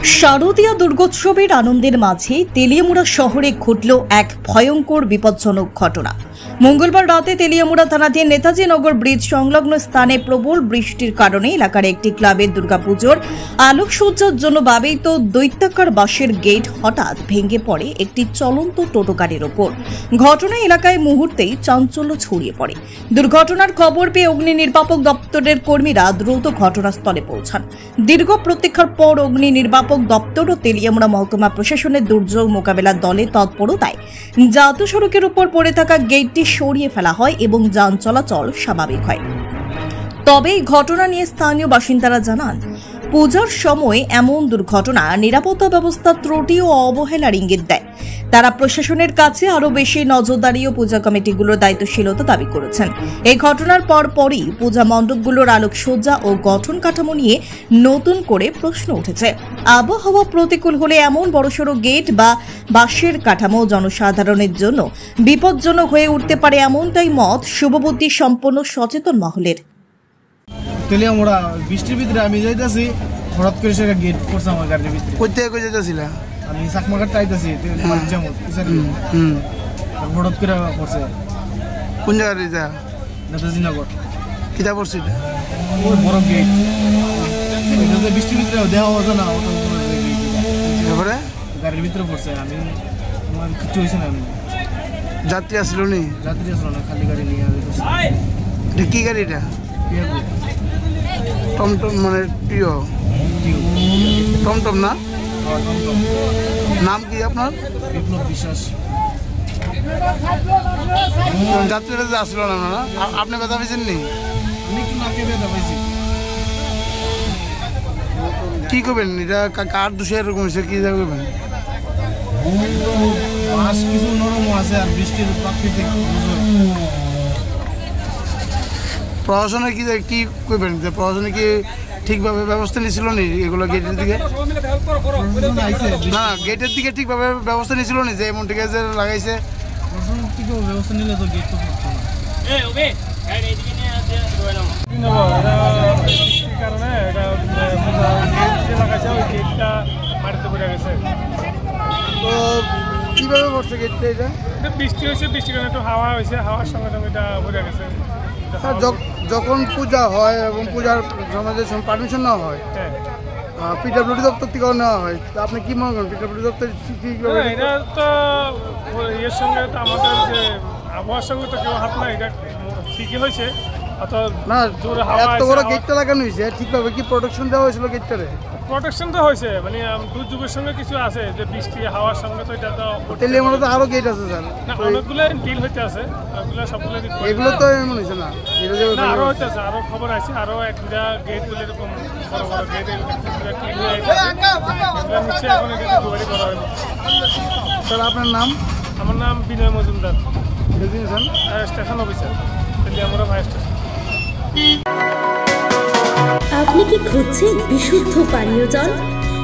শারদীয়া দুর্গোৎসবের আনন্দের মাঝে তেলিয়ামুড়া শহরে ঘটল এক ভয়ঙ্কর বিপজ্জনক ঘটনা। মঙ্গলবার রাতে তেলিয়ামুড়া থানাধীন নেতাজি নগর ব্রিজ সংলগ্ন স্থানে প্রবল বৃষ্টির কারণে এলাকার একটি ক্লাবের দুর্গাপুজোর আলোকসজ্জার জন্য ব্যবহৃত দৈত্যাকার বাঁশের গেট হঠাৎ ভেঙে পড়ে একটি চলন্ত টোটো গাড়ির ওপর। ঘটনায় এলাকায় মুহূর্তেই চাঞ্চল্য ছড়িয়ে পড়ে। দুর্ঘটনার খবর পেয়ে অগ্নি নির্বাপক দপ্তরের কর্মীরা দ্রুত ঘটনাস্থলে পৌঁছান। দীর্ঘ প্রতীক্ষার পর অগ্নি নির্বাপক দপ্তর ও তেলিয়ামুড়া মহকুমা প্রশাসনের দুর্যোগ মোকাবেলা দলের তৎপরতায় জাতীয় সড়কের উপর পড়ে থাকা গেটটি সরিয়ে ফেলা হয় এবং যান চলাচল স্বাভাবিক হয়। তবে এই ঘটনা নিয়ে স্থানীয় বাসিন্দারা জানান, পূজার সময় এমন দুর্ঘটনা নিরাপত্তা ব্যবস্থার ত্রুটি ও অবহেলার ইঙ্গিত দেয়। তারা প্রশাসনের কাছে আরও বেশি নজরদারি ও পূজা কমিটিগুলোর দায়িত্বশীলতা দাবি করেছেন। এই ঘটনার পরপরই পূজা মণ্ডপগুলোর আলোকসজ্জা ও গঠন কাঠামো নিয়ে নতুন করে প্রশ্ন উঠেছে। আবহাওয়া প্রতিকূল হলে এমন বড়সড় গেট বা বাঁশের কাঠামো জনসাধারণের জন্য বিপজ্জনক হয়ে উঠতে পারে, এমনটাই মত শুভবুদ্ধি সম্পন্ন সচেতন মহলের। তেলিয়ামুড়া বৃষ্টির ভিতরে আমি যাইতেছি, হঠাৎ করে সে গেট করছে আমার গাড়ির ভিতরে। কই থেকে কই যাইতেছিল? আমি চাকমাঘাট আইতাছি, হঠাৎ করে পড়ছে। কোন জায়গায় এটা? নেতাজি নগর। কিতা পড়ছে? ওই বড় গেট, বৃষ্টির ভিতরে দেওয়া হতো না, এবারে গাড়ির ভিতরে পড়ছে। আমি আমার কিছু হয়েছে না। আমি যাত্রী আসছিল নি? যাত্রী আসলো না, খালি গাড়ি নিয়ে এটা কি গাড়ি? এটা টমটম, মানে প্রিয় টমটম না? নাম কি আপনার? বিপ্লব বিশ্বাস। যাত্রীরা যে আসলো না, না আপনি ব্যথা পেয়েছেন নি? আমি একটু নাকে ব্যথা পেয়েছি। কি করবেন এটা? কার দোষে এরকম হয়েছে? কি করবেন? কিছু নরম আছে আর বৃষ্টির প্রাকৃতিক। প্রশাসনে কি করবেন? প্রশাসনে কি ঠিকভাবে ব্যবস্থা নিয়েছিল নি এগুলো গেটের দিকে? না, গেটের দিকে ঠিকভাবে ব্যবস্থা নিয়েছিল নি যে এমন থেকে যে লাগাইছে? ব্যবস্থা নিলে তো গেট তো কিভাবে পড়ছে গেটটা? এটা বৃষ্টি হয়েছে, বৃষ্টির কারণে একটু হাওয়া হয়েছে, হাওয়ার সঙ্গে সঙ্গে এটা ভরে গেছে। যখন পূজা হয় এবং পূজার সমাজের পারমিশন নেওয়া হয়, পিডব্লিউডি দপ্তর থেকে নেওয়া হয়, আপনি কি মনে করেন পিডব্লিউডি দপ্তর? এটা তো এর সঙ্গে তো আমাদের যে আবহাওয়ার সঙ্গে তো কেউ হাত না, এটা ঠিকই হয়েছে। না, এত বড় গেটটা লাগানো হয়েছে, ঠিকভাবে কি প্রোটেকশন দেওয়া হয়েছিল গেটটারে? প্রোটেকশন তো হয়েছে, মানে দুর্যোগের সঙ্গে কিছু আছে যে বৃষ্টি হাওয়ার সঙ্গে, তো এটা তো তেলিয়ামুড়া তো আরো গেট আছে স্যার, না অনেকগুলো ডিল হইতে আছে, ওগুলো সবগুলো এগুলো তো এমন হয়েছে না, আরো হইতে আছে, আরো খবর আছে, আরো এক দুটা গেট গুলো এরকম বড় বড় গেট স্যার। আপনার নাম? আমার নাম Binoy Majumdar, station officer, Teliamura fire station. আপনি কি খুঁজছেন বিশুদ্ধ পানীয় জল?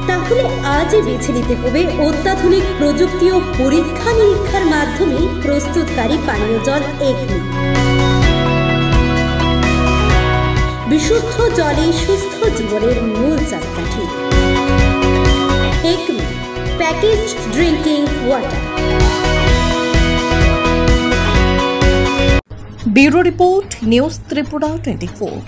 তাহলে আজই বেছে নিতে হবে অত্যাধুনিক প্রযুক্তি ও পরীক্ষা নিরীক্ষার মাধ্যমে প্রস্তুতকারী পানীয় জল একমি। বিশুদ্ধ জলে সুস্থ জীবনের মূল চাকাঠি। Acme package drinking water. Bureau report, news Tripura 24।